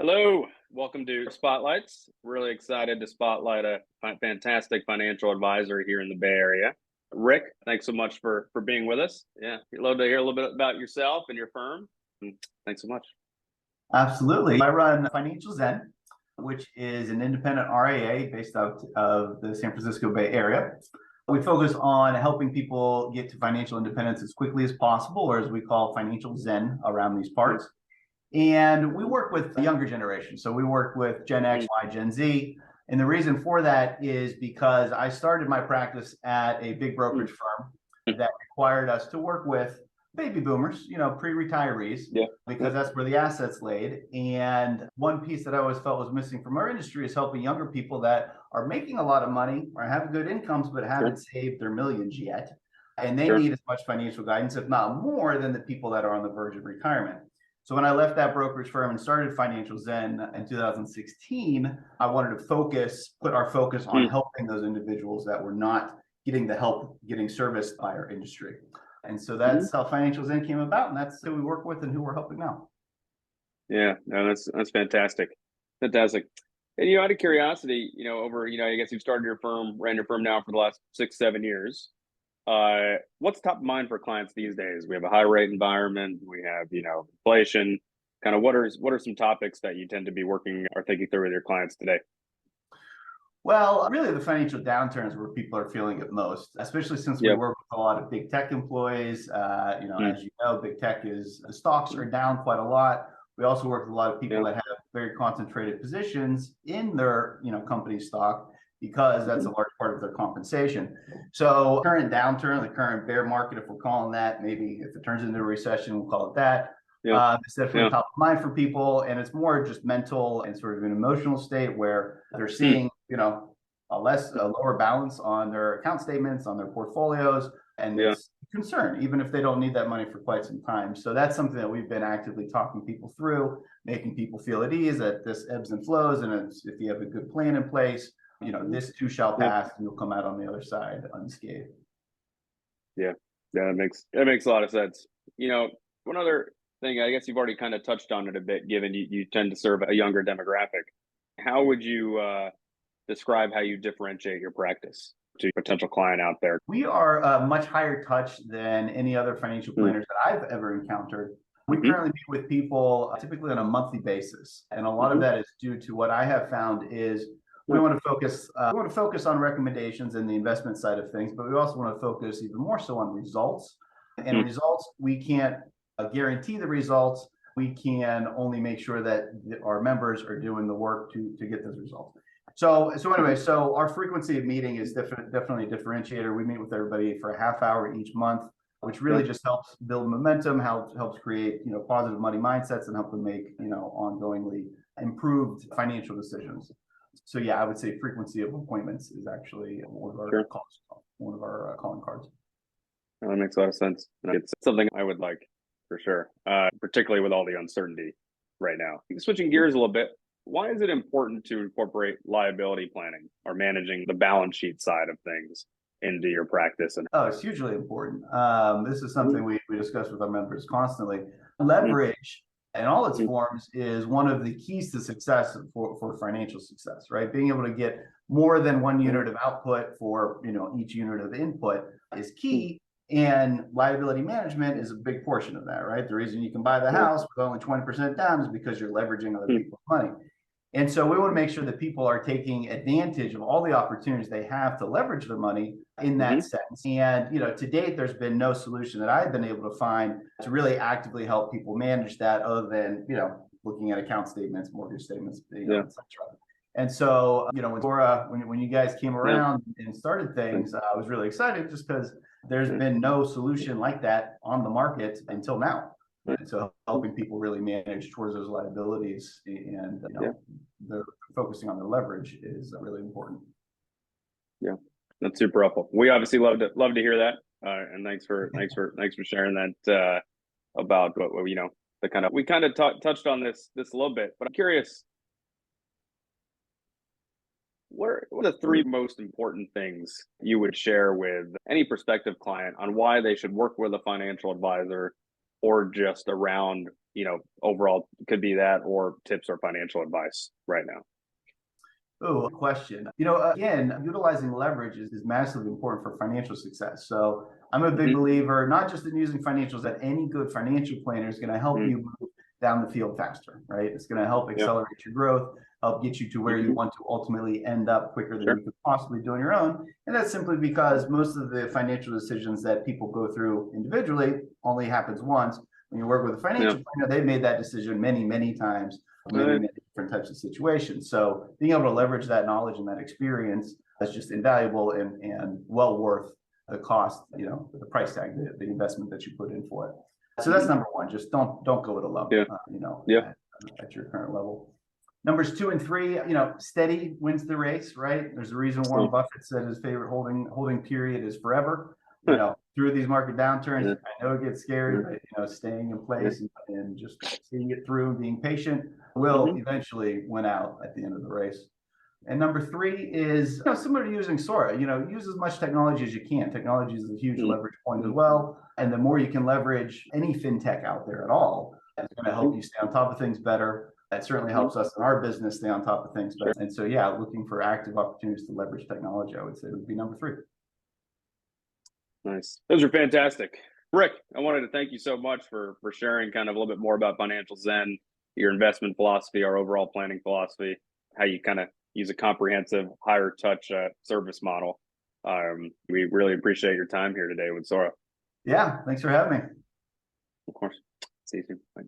Hello, welcome to Spotlights. Really excited to spotlight a fantastic financial advisor here in the Bay Area. Rick, thanks so much for being with us. Yeah, we'd love to hear a little bit about yourself and your firm. Thanks so much. Absolutely. I run Financial Zen, which is an independent RIA based out of the San Francisco Bay Area. We focus on helping people get to financial independence as quickly as possible, or as we call financial Zen around these parts. And we work with the younger generation. So we work with Gen X, Y, Gen Z. And the reason for that is because I started my practice at a big brokerage firm that required us to work with baby boomers, pre-retirees, because that's where the assets laid. And one piece that I always felt was missing from our industry is helping younger people that are making a lot of money or have good incomes, but haven't saved their millions yet. And they need as much financial guidance, if not more, than the people that are on the verge of retirement. So when I left that brokerage firm and started Financial Zen in 2016, I wanted to put our focus on helping those individuals that were not getting the help getting serviced by our industry. And so that's how Financial Zen came about, and that's who we work with and who we're helping now. Yeah, no, that's fantastic. Fantastic. And out of curiosity, I guess you've started your firm, ran your firm now for the last 6-7 years. What's top of mind for clients these days? We have a high rate environment, we have, inflation. Kind of what are some topics that you tend to be working or thinking through with your clients today? Well, really the financial downturn is where people are feeling it most, especially since we work with a lot of big tech employees. As you know, big tech the stocks are down quite a lot. We also work with a lot of people that have very concentrated positions in their, company stock, because that's a large part of their compensation. So current downturn, the current bear market, if we're calling that, maybe if it turns into a recession, we'll call it that. It's definitely top of mind for people, and it's more just mental and sort of an emotional state where they're seeing, a lower balance on their account statements, on their portfolios, and it's a concern, even if they don't need that money for quite some time. So that's something that we've been actively talking people through, making people feel at ease that this ebbs and flows, and if you have a good plan in place, this too shall pass, and you'll come out on the other side unscathed. Yeah, that makes a lot of sense. One other thing, I guess you've already kind of touched on it a bit, given you tend to serve a younger demographic. How would you describe how you differentiate your practice to a potential client out there? We are much higher touch than any other financial planners that I've ever encountered. We currently meet with people typically on a monthly basis, and a lot of that is due to what I have found is we want to focus on recommendations and the investment side of things, but we also want to focus even more so on results. And results, we can't guarantee the results. We can only make sure that our members are doing the work to get those results. So our frequency of meeting is definitely a differentiator. We meet with everybody for a half hour each month, which really just helps build momentum, helps create positive money mindsets, and help them make ongoingly improved financial decisions. So yeah, I would say frequency of appointments is actually one of our calling cards. That makes a lot of sense. It's something I would like for sure, particularly with all the uncertainty right now. Switching gears a little bit, why is it important to incorporate liability planning or managing the balance sheet side of things into your practice? It's hugely important. This is something we discuss with our members constantly. Leverage in all its forms is one of the keys to success for financial success, right? Being able to get more than one unit of output for each unit of input is key. And liability management is a big portion of that, right? The reason you can buy the house with only 20% down is because you're leveraging other people's money. And so we want to make sure that people are taking advantage of all the opportunities they have to leverage their money in that sense. And, to date, there's been no solution that I've been able to find to really actively help people manage that other than, looking at account statements, mortgage statements, et cetera. And so, when Sora, when you guys came around and started things, I was really excited just because there's been no solution like that on the market until now. And so helping people really manage towards those liabilities and they're focusing on their leverage is really important. Yeah, that's super helpful. We obviously love to hear that, and thanks for sharing that about what we kind of touched on this a little bit. But I'm curious, what are the three most important things you would share with any prospective client on why they should work with a financial advisor, or just around overall could be that or tips or financial advice right now? Oh, question. Again, utilizing leverage is massively important for financial success. So I'm a big Mm-hmm. believer, not just in using financials, that any good financial planner is going to help Mm-hmm. you move down the field faster, right? It's going to help Yeah. accelerate your growth, help get you to where you Mm-hmm. want to ultimately end up quicker than Sure. you could possibly do on your own. And that's simply because most of the financial decisions that people go through individually only happens once. When you work with a Yeah. financial planner, they've made that decision many, many times, many, Right. many different types of situations. So being able to leverage that knowledge and that experience is just invaluable and well worth the cost, the price tag, the investment that you put in for it. So that's Mm-hmm. number one. Just don't go it alone, Yeah. Yeah. at your current level. Numbers 2 and 3, steady wins the race, right? There's a reason Warren Oh. Buffett said his favorite holding period is forever. Through these market downturns, Yeah. I know it gets scary, Yeah. but staying in Yeah. place and just seeing it through and being patient will Mm-hmm. eventually win out at the end of the race. And number 3 is similar to using Sora. Use as much technology as you can. Technology is a huge leverage point as well. And the more you can leverage any fintech out there at all, it's going to help you stay on top of things better. That certainly helps us in our business stay on top of things better. Sure. And so, yeah, looking for active opportunities to leverage technology, I would say would be number 3. Nice. Those are fantastic. Rick, I wanted to thank you so much for sharing kind of a little bit more about Financial Zen, your investment philosophy, our overall planning philosophy, how you kind of use a comprehensive, higher touch service model. We really appreciate your time here today with Sora. Yeah, thanks for having me. Of course. See you soon. Bye.